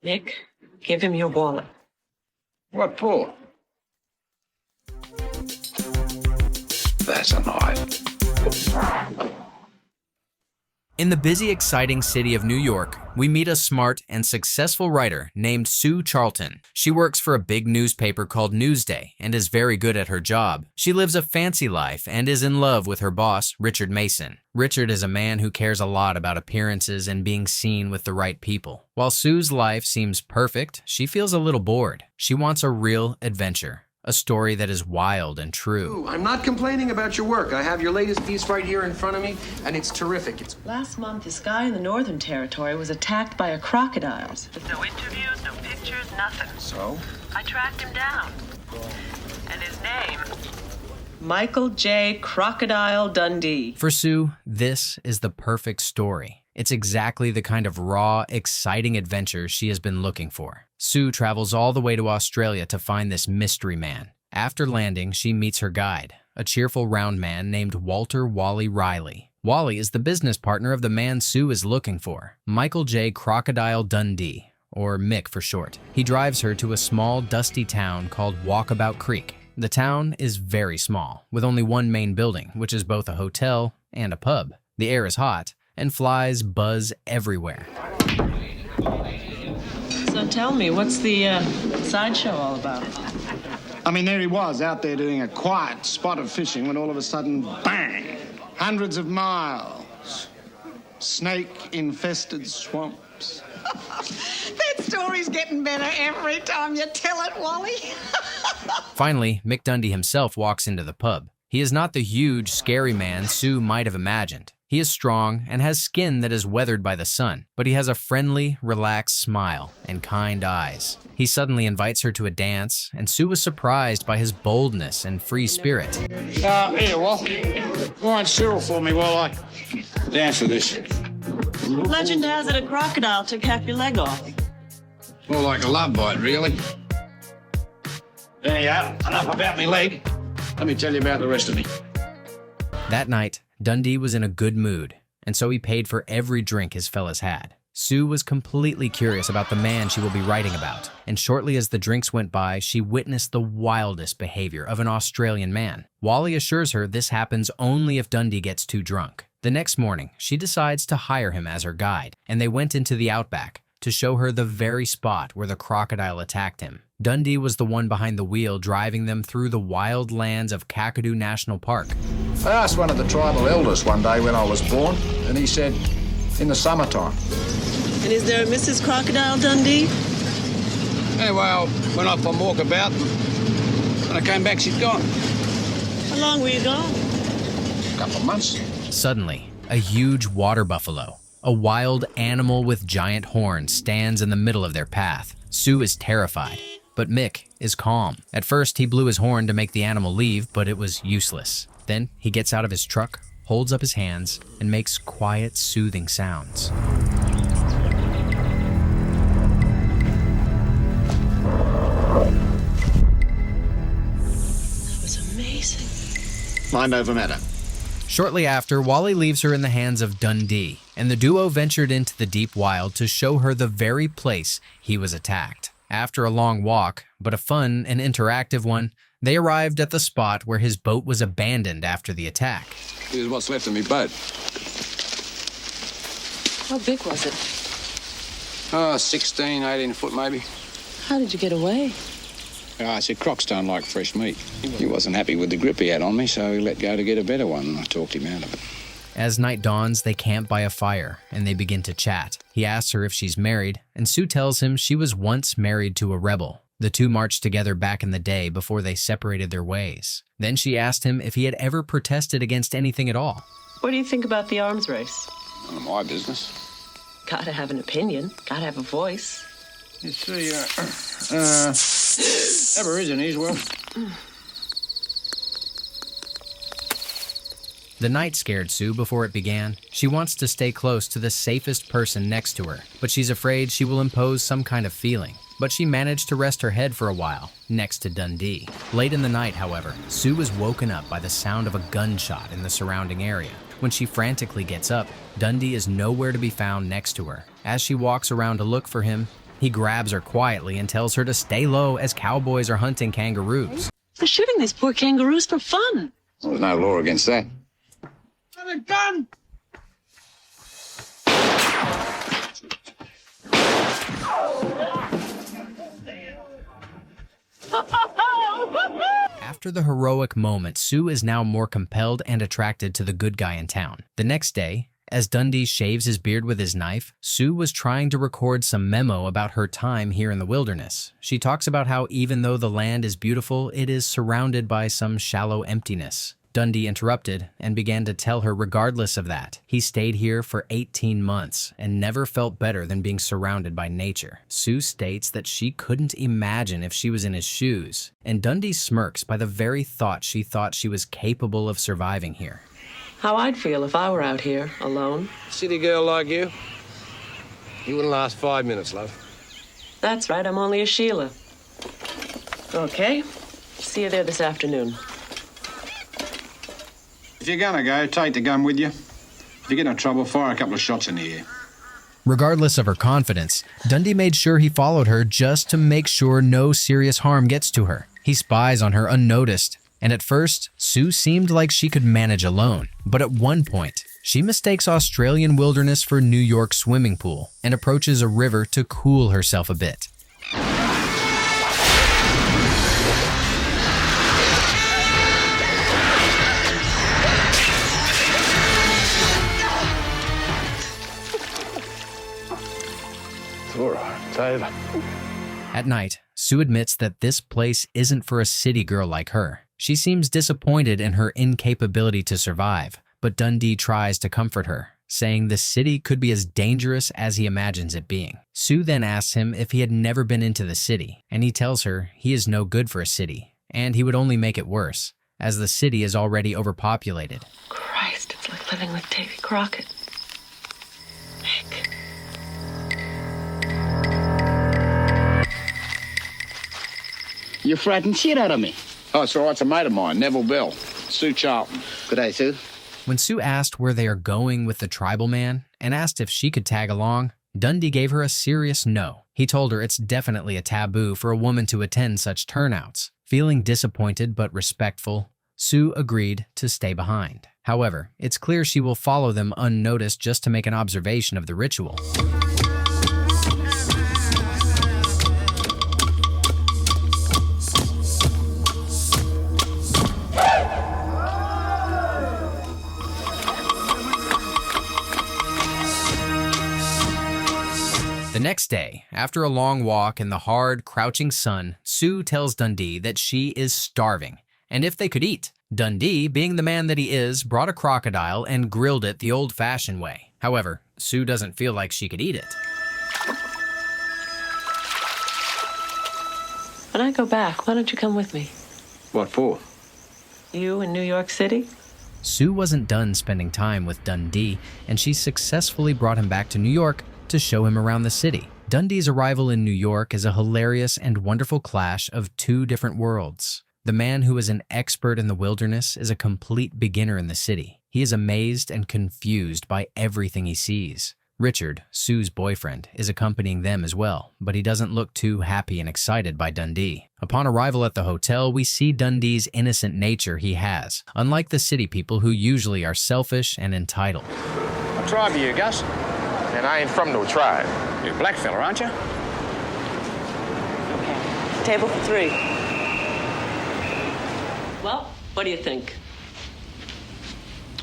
Mick, give him your wallet. What for? That's a knife. In the busy, exciting city of New York, we meet a smart and successful writer named Sue Charlton. She works for a big newspaper called Newsday and is very good at her job. She lives a fancy life and is in love with her boss, Richard Mason. Richard is a man who cares a lot about appearances and being seen with the right people. While Sue's life seems perfect, she feels a little bored. She wants a real adventure. A story that is wild and true. I'm not complaining about your work. I have your latest piece right here in front of me, and it's terrific. Last month, this guy in the Northern Territory was attacked by a crocodile. No interviews, no pictures, nothing. So? I tracked him down. And his name? Michael J. Crocodile Dundee. For Sue, this is the perfect story. It's exactly the kind of raw, exciting adventure she has been looking for. Sue travels all the way to Australia to find this mystery man. After landing, she meets her guide, a cheerful round man named Walter Wally Riley. Wally is the business partner of the man Sue is looking for, Michael J. Crocodile Dundee, or Mick for short. He drives her to a small, dusty town called Walkabout Creek. The town is very small, with only one main building, which is both a hotel and a pub. The air is hot, and flies buzz everywhere. So tell me, what's the sideshow all about? I mean, there he was, out there doing a quiet spot of fishing when all of a sudden, bang! Hundreds of miles. Snake-infested swamps. That story's getting better every time you tell it, Wally. Finally, Mick Dundee himself walks into the pub. He is not the huge, scary man Sue might have imagined. He is strong and has skin that is weathered by the sun, but he has a friendly, relaxed smile and kind eyes. He suddenly invites her to a dance, and Sue was surprised by his boldness and free spirit. Here, Wal. Warrant Cyril for me while I dance with this. Legend has it a crocodile took half your leg off. More like a love bite, really. There you are. Enough about me leg. Let me tell you about the rest of me. That night, Dundee was in a good mood, and so he paid for every drink his fellas had. Sue was completely curious about the man she will be writing about, and shortly as the drinks went by, she witnessed the wildest behavior of an Australian man. Wally assures her this happens only if Dundee gets too drunk. The next morning, she decides to hire him as her guide, and they went into the Outback to show her the very spot where the crocodile attacked him. Dundee was the one behind the wheel driving them through the wild lands of Kakadu National Park. I asked one of the tribal elders one day when I was born, and he said, in the summertime. And is there a Mrs. Crocodile Dundee? Anyway, I went off on walkabout, and when I came back, she'd gone. How long were you gone? A couple of months. Suddenly, a huge water buffalo, a wild animal with giant horns, stands in the middle of their path. Sue is terrified, but Mick is calm. At first, he blew his horn to make the animal leave, but it was useless. Then he gets out of his truck, holds up his hands, and makes quiet, soothing sounds. That was amazing. Mind over matter. Shortly after, Wally leaves her in the hands of Dundee, and the duo ventured into the deep wild to show her the very place he was attacked. After a long walk, but a fun and interactive one, they arrived at the spot where his boat was abandoned after the attack. Here's what's left of me boat. How big was it? 16, 18 foot maybe. How did you get away? I said Crocs don't like fresh meat. He wasn't happy with the grip he had on me, so he let go to get a better one, and I talked him out of it. As night dawns, they camp by a fire, and they begin to chat. He asks her if she's married, and Sue tells him she was once married to a rebel. The two marched together back in the day before they separated their ways. Then she asked him if he had ever protested against anything at all. What do you think about the arms race? None of my business. Gotta have an opinion. Gotta have a voice. You see, Aborigines, well... The night scared Sue before it began. She wants to stay close to the safest person next to her, but she's afraid she will impose some kind of feeling. But she managed to rest her head for a while, next to Dundee. Late in the night, however, Sue was woken up by the sound of a gunshot in the surrounding area. When she frantically gets up, Dundee is nowhere to be found next to her. As she walks around to look for him, He grabs her quietly and tells her to stay low as cowboys are hunting kangaroos. They're shooting these poor kangaroos for fun. Well, there's no law against that. Got a gun! After the heroic moment, Sue is now more compelled and attracted to the good guy in town. The next day, as Dundee shaves his beard with his knife, Sue was trying to record some memo about her time here in the wilderness. She talks about how even though the land is beautiful, it is surrounded by some shallow emptiness. Dundee interrupted and began to tell her regardless of that, he stayed here for 18 months and never felt better than being surrounded by nature. Sue states that she couldn't imagine if she was in his shoes, and Dundee smirks by the very thought she was capable of surviving here. How I'd feel if I were out here, alone. City girl like you wouldn't last 5 minutes, love. That's right, I'm only a Sheila. Okay, see you there this afternoon. If you're gonna go, take the gun with you. If you get in trouble, fire a couple of shots in the air. Regardless of her confidence, Dundee made sure he followed her just to make sure no serious harm gets to her. He spies on her unnoticed, and at first, Sue seemed like she could manage alone. But at one point, she mistakes Australian wilderness for New York swimming pool and approaches a river to cool herself a bit. All right, it's over. At night, Sue admits that this place isn't for a city girl like her. She seems disappointed in her incapability to survive, but Dundee tries to comfort her, saying the city could be as dangerous as he imagines it being. Sue then asks him if he had never been into the city, and he tells her he is no good for a city, and he would only make it worse, as the city is already overpopulated. Christ, it's like living with Davy Crockett. Mick. You frightened shit out of me. Oh, it's all right. It's a mate of mine, Neville Bell, Sue Charlton. Good day, Sue. When Sue asked where they are going with the tribal man and asked if she could tag along, Dundee gave her a serious no. He told her it's definitely a taboo for a woman to attend such turnouts. Feeling disappointed but respectful, Sue agreed to stay behind. However, it's clear she will follow them unnoticed just to make an observation of the ritual. The next day, after a long walk in the hard, crouching sun, Sue tells Dundee that she is starving, and if they could eat. Dundee, being the man that he is, brought a crocodile and grilled it the old-fashioned way. However, Sue doesn't feel like she could eat it. When I go back, why don't you come with me? What for? You in New York City? Sue wasn't done spending time with Dundee, and she successfully brought him back to New York to show him around the city. Dundee's arrival in New York is a hilarious and wonderful clash of two different worlds. The man who is an expert in the wilderness is a complete beginner in the city. He is amazed and confused by everything he sees. Richard, Sue's boyfriend, is accompanying them as well, but he doesn't look too happy and excited by Dundee. Upon arrival at the hotel, we see Dundee's innocent nature he has, unlike the city people who usually are selfish and entitled. What tribe are you, Gus? And I ain't from no tribe. You're a black fella, aren't you? Okay. Table for 3. Well, what do you think?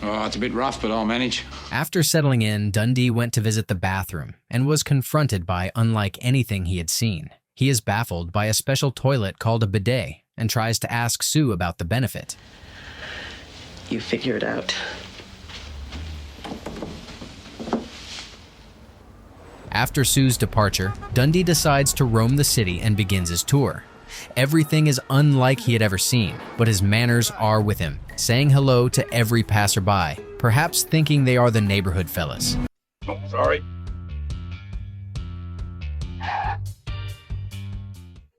Oh, it's a bit rough, but I'll manage. After settling in, Dundee went to visit the bathroom and was confronted by unlike anything he had seen. He is baffled by a special toilet called a bidet and tries to ask Sue about the benefit. You figure it out. After Sue's departure, Dundee decides to roam the city and begins his tour. Everything is unlike he had ever seen, but his manners are with him, saying hello to every passerby, perhaps thinking they are the neighborhood fellas. Sorry.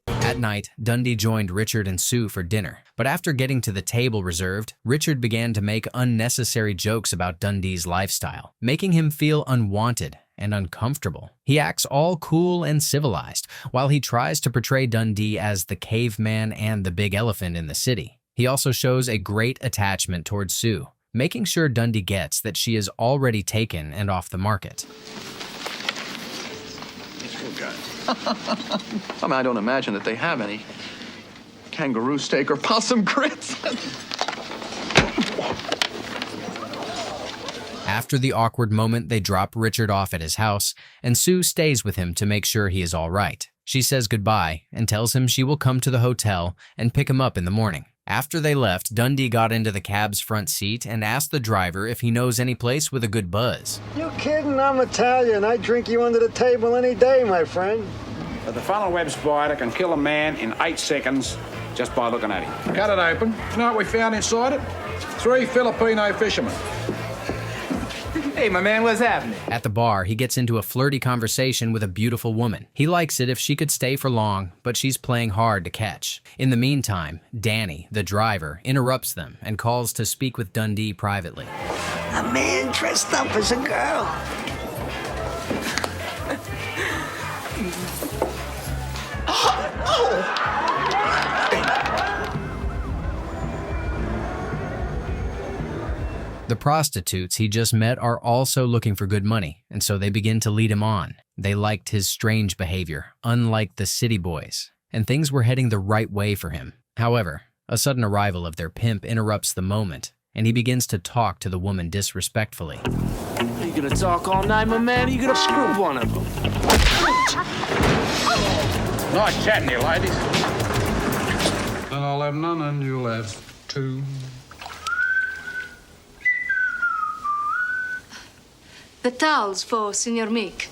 At night, Dundee joined Richard and Sue for dinner, but after getting to the table reserved, Richard began to make unnecessary jokes about Dundee's lifestyle, making him feel unwanted and uncomfortable. He acts all cool and civilized, while he tries to portray Dundee as the caveman and the big elephant in the city. He also shows a great attachment towards Sue, making sure Dundee gets that she is already taken and off the market. I mean, I don't imagine that they have any kangaroo steak or possum grits. After the awkward moment, they drop Richard off at his house, and Sue stays with him to make sure he is all right. She says goodbye and tells him she will come to the hotel and pick him up in the morning. After they left, Dundee got into the cab's front seat and asked the driver if he knows any place with a good buzz. You kidding? I'm Italian. I'd drink you under the table any day, my friend. But the funnel web spider can kill a man in 8 seconds just by looking at him. Cut it open. You know what we found inside it? 3 Filipino fishermen. Hey, my man, what's happening? At the bar, he gets into a flirty conversation with a beautiful woman. He likes it if she could stay for long, but she's playing hard to catch. In the meantime, Danny, the driver, interrupts them and calls to speak with Dundee privately. A man dressed up as a girl. The prostitutes he just met are also looking for good money, and so they begin to lead him on. They liked his strange behavior, unlike the city boys, and things were heading the right way for him. However, a sudden arrival of their pimp interrupts the moment, and he begins to talk to the woman disrespectfully. Are you gonna talk all night, my man? Or you gonna screw one of them? Nice chatting to you, ladies. Then I'll have none and you'll have 2. The towels for Senor Mick.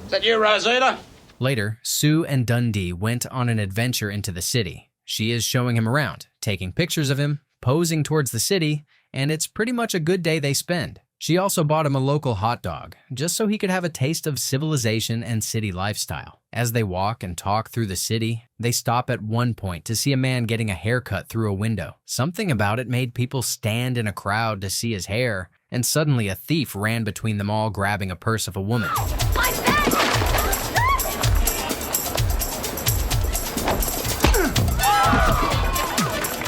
Is that you, Rosita? Later, Sue and Dundee went on an adventure into the city. She is showing him around, taking pictures of him, posing towards the city, and it's pretty much a good day they spend. She also bought him a local hot dog, just so he could have a taste of civilization and city lifestyle. As they walk and talk through the city, they stop at one point to see a man getting a haircut through a window. Something about it made people stand in a crowd to see his hair, and suddenly a thief ran between them all, grabbing a purse of a woman.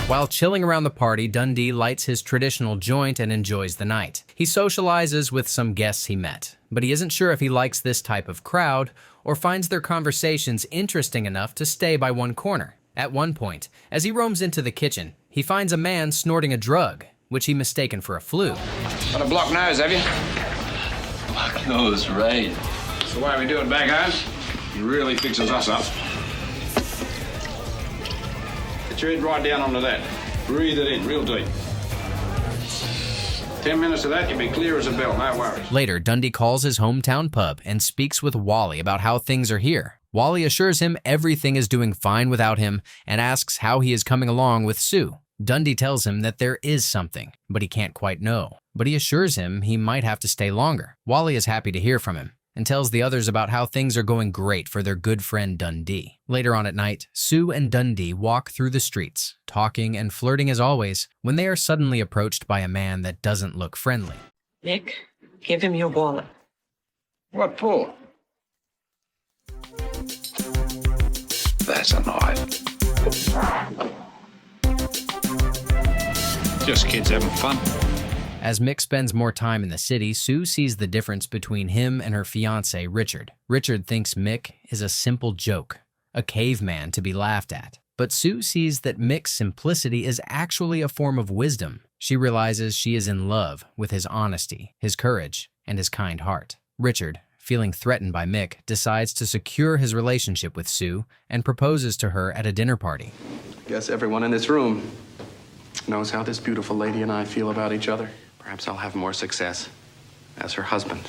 While chilling around the party, Dundee lights his traditional joint and enjoys the night. He socializes with some guests he met, but he isn't sure if he likes this type of crowd or finds their conversations interesting enough to stay by one corner. At one point, as he roams into the kitchen, he finds a man snorting a drug, which he mistaken for a flu. Got a blocked nose, have you? Blocked nose, right. That's the way we do it back home. He really fixes us up. Get your head right down onto that. Breathe it in real deep. 10 minutes of that, you'll be clear as a bell, no worries. Later, Dundee calls his hometown pub and speaks with Wally about how things are here. Wally assures him everything is doing fine without him and asks how he is coming along with Sue. Dundee tells him that there is something, but he can't quite know. But he assures him he might have to stay longer. Wally is happy to hear from him and tells the others about how things are going great for their good friend Dundee. Later on at night, Sue and Dundee walk through the streets, talking and flirting as always, when they are suddenly approached by a man that doesn't look friendly. Mick, give him your wallet. What for? That's a knife. Just kids having fun. As Mick spends more time in the city, Sue sees the difference between him and her fiancé, Richard. Richard thinks Mick is a simple joke, a caveman to be laughed at. But Sue sees that Mick's simplicity is actually a form of wisdom. She realizes she is in love with his honesty, his courage, and his kind heart. Richard, feeling threatened by Mick, decides to secure his relationship with Sue and proposes to her at a dinner party. I guess everyone in this room knows how this beautiful lady and I feel about each other. Perhaps I'll have more success as her husband,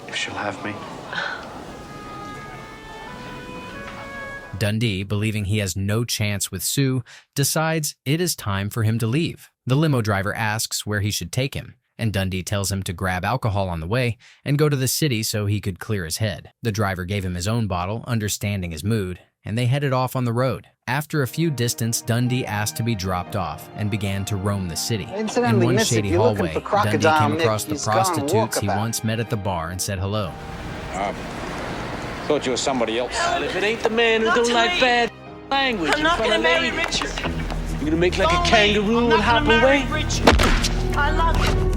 if she'll have me. Dundee, believing he has no chance with Sue, decides it is time for him to leave. The limo driver asks where he should take him, and Dundee tells him to grab alcohol on the way and go to the city so he could clear his head. The driver gave him his own bottle, understanding his mood, and they headed off on the road. After a few distance, Dundee asked to be dropped off and began to roam the city. In one shady hallway, Dundee came across the prostitutes he once met at the bar and said hello. Thought you were somebody else. Well, if it ain't the man who don't like bad language, I'm not gonna marry Richard. You're gonna make like a kangaroo and hop away? I love him.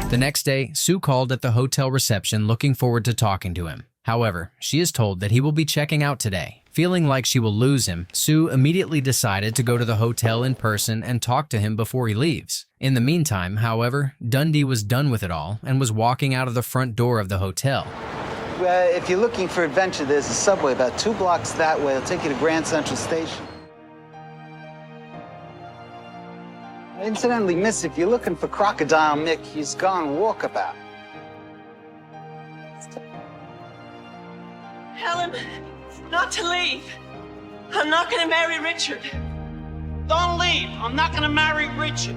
The next day, Sue called at the hotel reception looking forward to talking to him. However, she is told that he will be checking out today. Feeling like she will lose him, Sue immediately decided to go to the hotel in person and talk to him before he leaves. In the meantime, however, Dundee was done with it all and was walking out of the front door of the hotel. If you're looking for adventure, there's a subway about 2 blocks that way. It'll take you to Grand Central Station. Incidentally, miss, if you're looking for Crocodile Mick, he's gone walkabout. Helen, not to leave. I'm not gonna marry Richard. Don't leave. I'm not gonna marry Richard.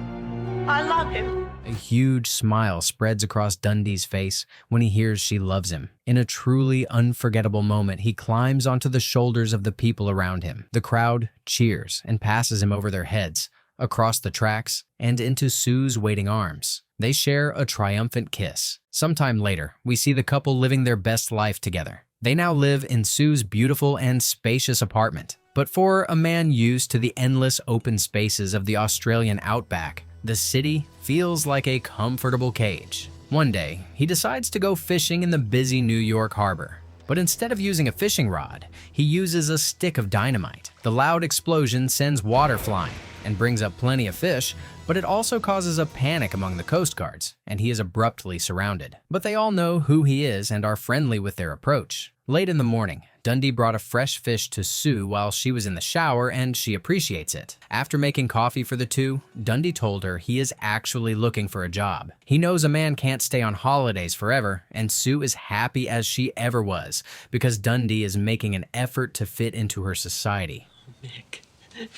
I love him. A huge smile spreads across Dundee's face when he hears she loves him. In a truly unforgettable moment, he climbs onto the shoulders of the people around him. The crowd cheers and passes him over their heads, across the tracks, and into Sue's waiting arms. They share a triumphant kiss. Sometime later, we see the couple living their best life together. They now live in Sue's beautiful and spacious apartment. But for a man used to the endless open spaces of the Australian outback, the city feels like a comfortable cage. One day, he decides to go fishing in the busy New York harbor. But instead of using a fishing rod, he uses a stick of dynamite. The loud explosion sends water flying and brings up plenty of fish, but it also causes a panic among the Coast Guards, and he is abruptly surrounded. But they all know who he is and are friendly with their approach. Late in the morning, Dundee brought a fresh fish to Sue while she was in the shower, and she appreciates it. After making coffee for the two, Dundee told her he is actually looking for a job. He knows a man can't stay on holidays forever, and Sue is happy as she ever was because Dundee is making an effort to fit into her society. Mick,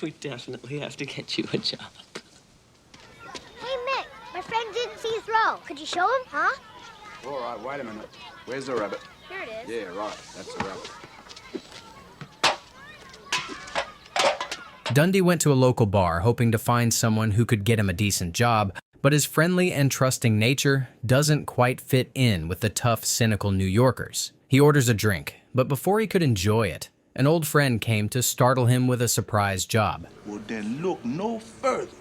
we definitely have to get you a job. Hey, Mick, my friend didn't see throw. Could you show him, huh? All right, wait a minute. Where's the rabbit? Here it is. Yeah, right. That's the rabbit. Dundee went to a local bar hoping to find someone who could get him a decent job, but his friendly and trusting nature doesn't quite fit in with the tough, cynical New Yorkers. He orders a drink, but before he could enjoy it, an old friend came to startle him with a surprise job. Well, then look no further.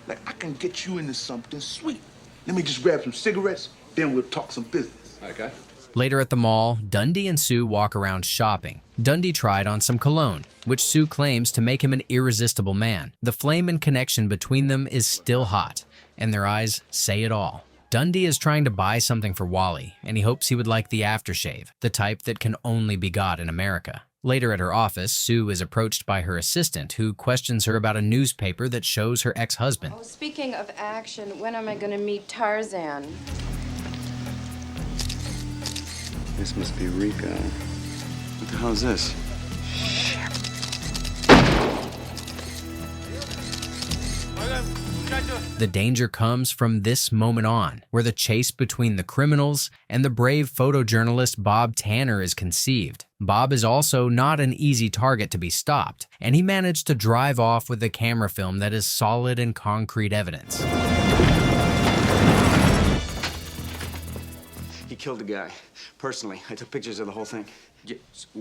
Like, I can get you into something sweet. Let me just grab some cigarettes, then we'll talk some business. Okay. Later at the mall, Dundee and Sue walk around shopping. Dundee tried on some cologne, which Sue claims to make him an irresistible man. The flame and connection between them is still hot, and their eyes say it all. Dundee is trying to buy something for Wally, and he hopes he would like the aftershave, the type that can only be got in America. Later at her office, Sue is approached by her assistant, who questions her about a newspaper that shows her ex-husband. Oh, speaking of action, when am I going to meet Tarzan? This must be Rico. What the hell is this? The danger comes from this moment on, where the chase between the criminals and the brave photojournalist Bob Tanner is conceived. Bob is also not an easy target to be stopped, and he managed to drive off with a camera film that is solid and concrete evidence. He killed a guy. Personally, I took pictures of the whole thing.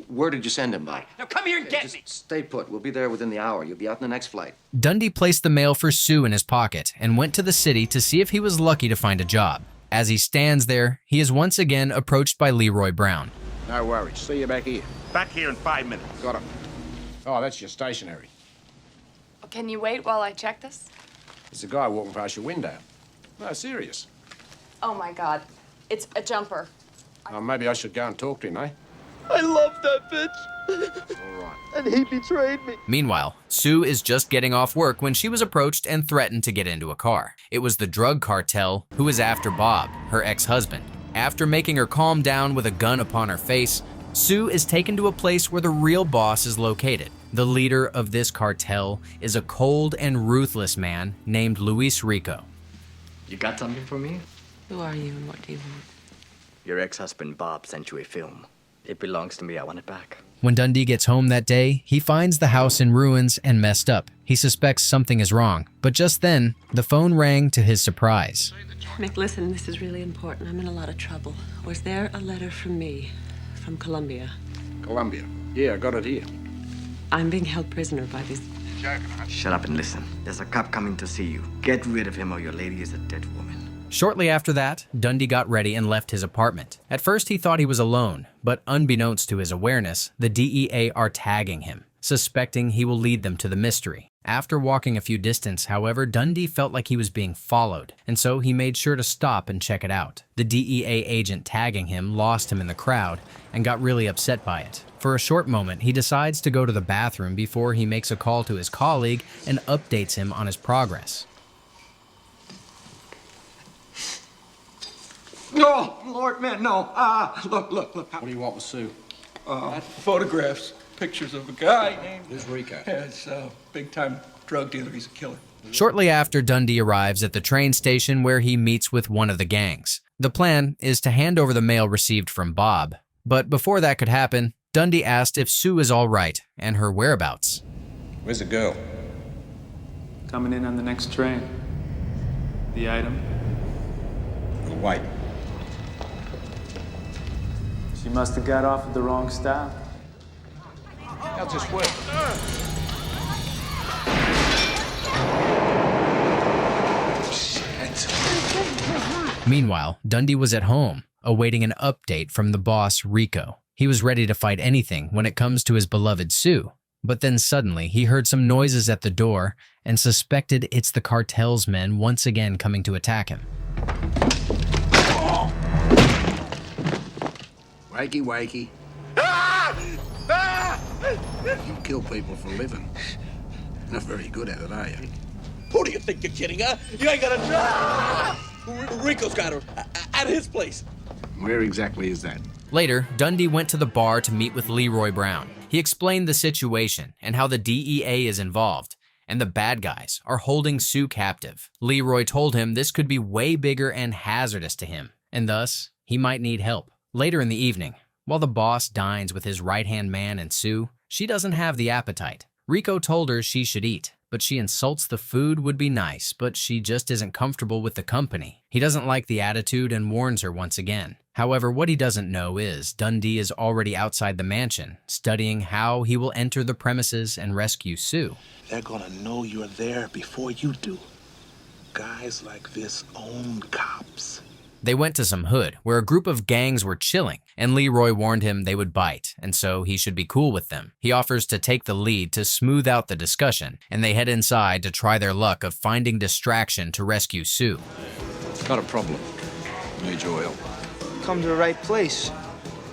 Where did you send him by? Now come here and get me! Stay put. We'll be there within the hour. You'll be out in the next flight. Dundee placed the mail for Sue in his pocket and went to the city to see if he was lucky to find a job. As he stands there, he is once again approached by Leroy Brown. No worries. See you back here. Back here in 5 minutes. Got it. Oh, that's your stationery. Can you wait while I check this? There's a guy walking past your window. No, serious. Oh my God, it's a jumper. Oh, maybe I should go and talk to him, eh? I love that bitch. All right. And he betrayed me. Meanwhile, Sue is just getting off work when she was approached and threatened to get into a car. It was the drug cartel who was after Bob, her ex-husband. After making her calm down with a gun upon her face, Sue is taken to a place where the real boss is located. The leader of this cartel is a cold and ruthless man named Luis Rico. You got something for me? Who are you and what do you want? Your ex-husband Bob sent you a film. It belongs to me. I want it back. When Dundee gets home that day, he finds the house in ruins and messed up. He suspects something is wrong, but just then, the phone rang to his surprise. Mick, listen, this is really important. I'm in a lot of trouble. Was there a letter from me, from Colombia? Colombia? Yeah, I got it here. I'm being held prisoner by these... Shut up and listen. There's a cop coming to see you. Get rid of him or your lady is a dead woman. Shortly after that, Dundee got ready and left his apartment. At first, he thought he was alone, but unbeknownst to his awareness, the DEA are tagging him, suspecting he will lead them to the mystery. After walking a few distance, however, Dundee felt like he was being followed, and so he made sure to stop and check it out. The DEA agent tagging him lost him in the crowd and got really upset by it. For a short moment, he decides to go to the bathroom before he makes a call to his colleague and updates him on his progress. No, Lord, man, no. Look. What do you want with Sue? Photographs, pictures of a guy named... Who's Rico? Yeah, it's a big-time drug dealer. He's a killer. Shortly after, Dundee arrives at the train station where he meets with one of the gangs. The plan is to hand over the mail received from Bob. But before that could happen, Dundee asked if Sue is all right and her whereabouts. Where's the girl? Coming in on the next train. The item? We'll wait. She must have got off at the wrong stop. How's this work? Meanwhile, Dundee was at home, awaiting an update from the boss, Rico. He was ready to fight anything when it comes to his beloved Sue. But then suddenly, he heard some noises at the door and suspected it's the cartel's men once again coming to attack him. Wakey. You kill people for a living. Not very good at it, are you? Who do you think you're kidding, huh? You ain't got a... Rico's got her at his place. Where exactly is that? Later, Dundee went to the bar to meet with Leroy Brown. He explained the situation and how the DEA is involved, and the bad guys are holding Sue captive. Leroy told him this could be way bigger and hazardous to him, and thus, he might need help. Later in the evening, while the boss dines with his right-hand man and Sue, she doesn't have the appetite. Rico told her she should eat, but she insults the food would be nice, but she just isn't comfortable with the company. He doesn't like the attitude and warns her once again. However, what he doesn't know is Dundee is already outside the mansion, studying how he will enter the premises and rescue Sue. They're gonna know you're there before you do. Guys like this own cops. They went to some hood, where a group of gangs were chilling, and Leroy warned him they would bite, and so he should be cool with them. He offers to take the lead to smooth out the discussion, and they head inside to try their luck of finding distraction to rescue Sue. Not a problem. Need your help. Come to the right place.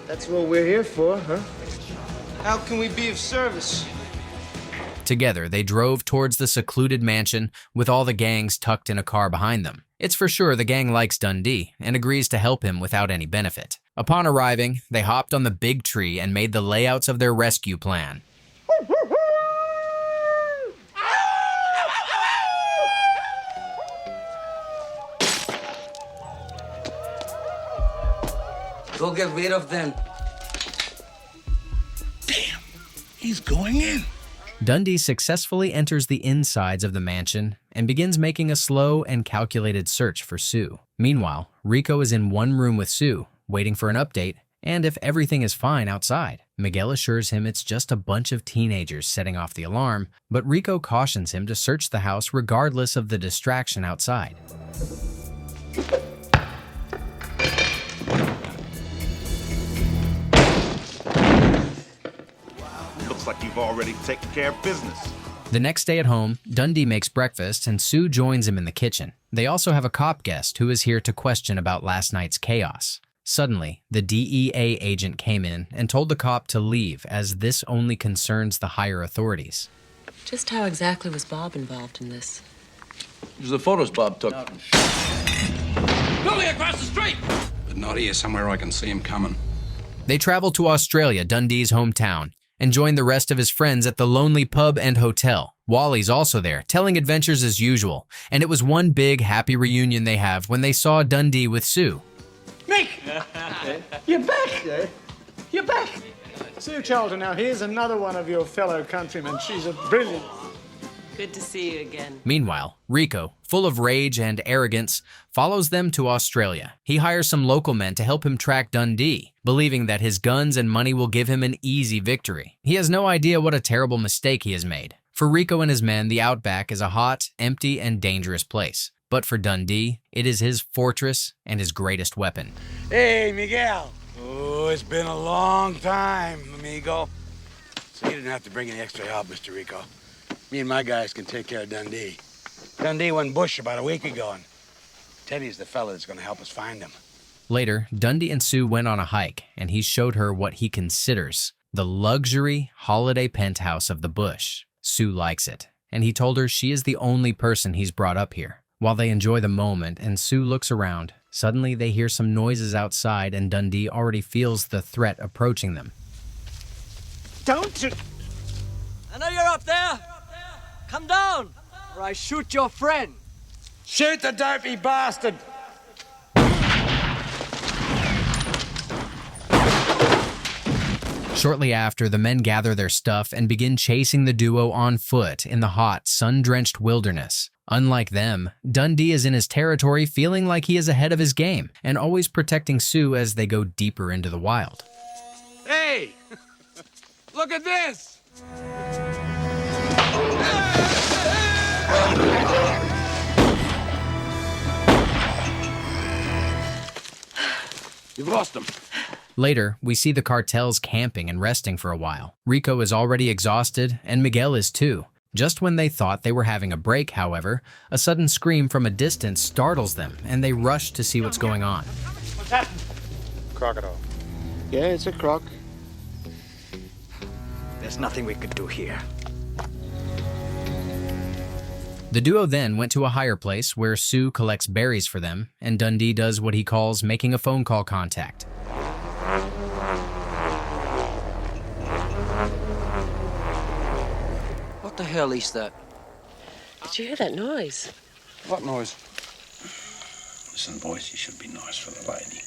That's what we're here for, huh? How can we be of service? Together, they drove towards the secluded mansion with all the gangs tucked in a car behind them. It's for sure the gang likes Dundee and agrees to help him without any benefit. Upon arriving, they hopped on the big tree and made the layouts of their rescue plan. Go get rid of them. Damn, he's going in. Dundee successfully enters the insides of the mansion and begins making a slow and calculated search for Sue. Meanwhile, Rico is in one room with Sue, waiting for an update, and if everything is fine outside. Miguel assures him it's just a bunch of teenagers setting off the alarm, but Rico cautions him to search the house regardless of the distraction outside. Looks like you've already taken care of business. The next day at home, Dundee makes breakfast and Sue joins him in the kitchen. They also have a cop guest who is here to question about last night's chaos. Suddenly, the DEA agent came in and told the cop to leave as this only concerns the higher authorities. Just how exactly was Bob involved in this? There's the photos Bob took. Building across the street! But not here, somewhere I can see him coming. They travel to Australia, Dundee's hometown, and join the rest of his friends at the lonely pub and hotel. Wally's also there, telling adventures as usual, and it was one big happy reunion they have when they saw Dundee with Sue. Mick! You're back! You're back! Sue Charlton, now here's another one of your fellow countrymen. She's a brilliant... Good to see you again. Meanwhile, Rico, full of rage and arrogance, follows them to Australia. He hires some local men to help him track Dundee, believing that his guns and money will give him an easy victory. He has no idea what a terrible mistake he has made. For Rico and his men, the Outback is a hot, empty, and dangerous place. But for Dundee, it is his fortress and his greatest weapon. Hey, Miguel. Oh, it's been a long time, amigo. So you didn't have to bring any extra help, Mr. Rico. Me and my guys can take care of Dundee. Dundee went bush about a week ago, and Teddy's the fella that's going to help us find him. Later, Dundee and Sue went on a hike, and he showed her what he considers the luxury holiday penthouse of the bush. Sue likes it, and he told her she is the only person he's brought up here. While they enjoy the moment and Sue looks around, suddenly they hear some noises outside and Dundee already feels the threat approaching them. Don't you... I know you're up there. Come down, or I shoot your friend. Shoot the dopey bastard! Shortly after, the men gather their stuff and begin chasing the duo on foot in the hot, sun-drenched wilderness. Unlike them, Dundee is in his territory feeling like he is ahead of his game and always protecting Sue as they go deeper into the wild. Hey! Look at this! You've lost them. Later, we see the cartels camping and resting for a while. Rico is already exhausted, and Miguel is too. Just when they thought they were having a break, however, a sudden scream from a distance startles them, and they rush to see what's going on. What's happened? Crocodile. Yeah, it's a croc. There's nothing we could do here. The duo then went to a higher place where Sue collects berries for them, and Dundee does what he calls making a phone call contact. What the hell is that? Did you hear that noise? What noise? Listen, boys, you should be nice for the lady.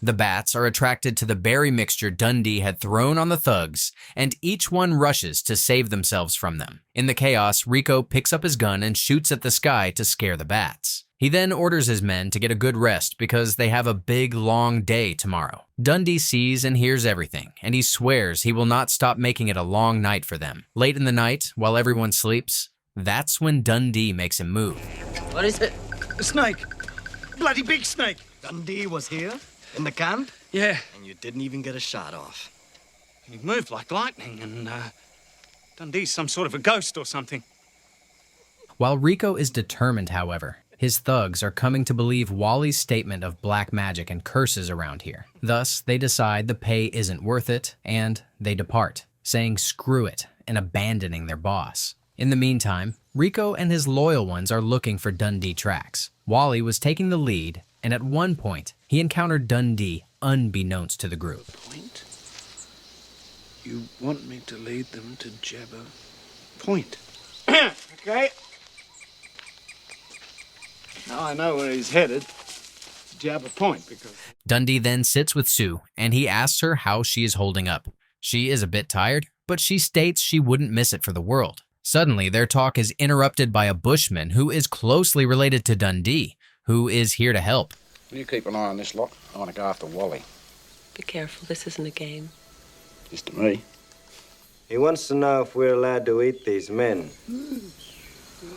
The bats are attracted to the berry mixture Dundee had thrown on the thugs, and each one rushes to save themselves from them. In the chaos, Rico picks up his gun and shoots at the sky to scare the bats. He then orders his men to get a good rest because they have a big, long day tomorrow. Dundee sees and hears everything, and he swears he will not stop making it a long night for them. Late in the night, while everyone sleeps, that's when Dundee makes him move. What is it? A snake. Bloody big snake. Dundee was here? In the camp? Yeah. And you didn't even get a shot off. He moved like lightning, and Dundee's some sort of a ghost or something. While Rico is determined, however, his thugs are coming to believe Wally's statement of black magic and curses around here. Thus, they decide the pay isn't worth it, and they depart, saying screw it and abandoning their boss. In the meantime, Rico and his loyal ones are looking for Dundee tracks. Wally was taking the lead, and at one point, he encountered Dundee unbeknownst to the group. Point? You want me to lead them to Jabba Point? Okay. Now I know where he's headed. Jabba Point, because... Dundee then sits with Sue, and he asks her how she is holding up. She is a bit tired, but she states she wouldn't miss it for the world. Suddenly, their talk is interrupted by a bushman who is closely related to Dundee, who is here to help. You keep an eye on this lot. I want to go after Wally. Be careful, this isn't a game. Just to me. He wants to know if we're allowed to eat these men.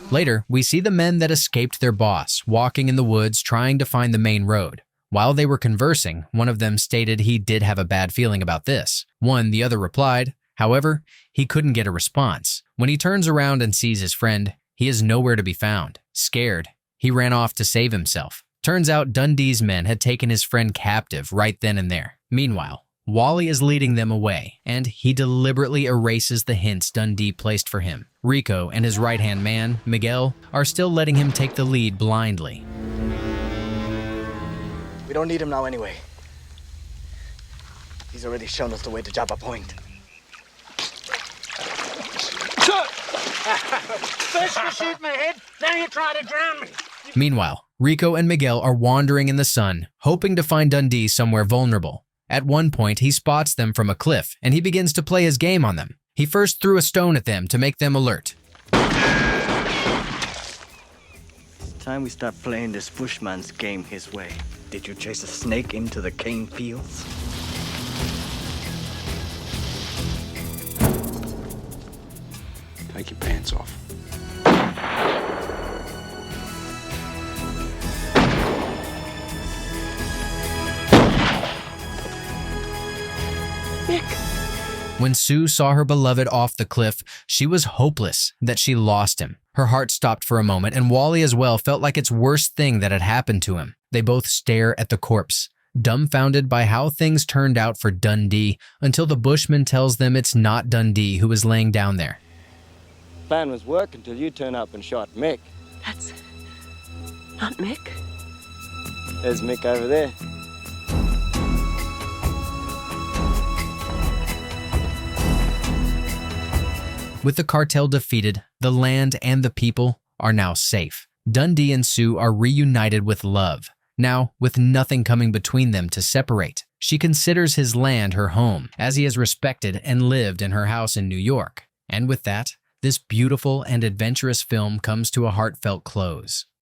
Later, we see the men that escaped their boss walking in the woods trying to find the main road. While they were conversing, one of them stated he did have a bad feeling about this. The other replied. However, he couldn't get a response. When he turns around and sees his friend, he is nowhere to be found. Scared, he ran off to save himself. Turns out Dundee's men had taken his friend captive right then and there. Meanwhile, Wally is leading them away, and he deliberately erases the hints Dundee placed for him. Rico and his right-hand man, Miguel, are still letting him take the lead blindly. We don't need him now anyway. He's already shown us the way to Jabba Point. First you shoot my head, now you try to drown me. Meanwhile, Rico and Miguel are wandering in the sun, hoping to find Dundee somewhere vulnerable. At one point, he spots them from a cliff, and he begins to play his game on them. He first threw a stone at them to make them alert. It's time we start playing this bushman's game his way. Did you chase a snake into the cane fields? Take your pants off. Mick. When Sue saw her beloved off the cliff, she was hopeless that she lost him. Her heart stopped for a moment, and Wally as well felt like its worst thing that had happened to him. They both stare at the corpse, dumbfounded by how things turned out for Dundee, until the bushman tells them it's not Dundee who is laying down there. Plan was work until you turn up and shot Mick. That's not Mick. There's Mick over there. With the cartel defeated, the land and the people are now safe. Dundee and Sue are reunited with love. Now, with nothing coming between them to separate, she considers his land her home, as he has respected and lived in her house in New York. And with that, this beautiful and adventurous film comes to a heartfelt close.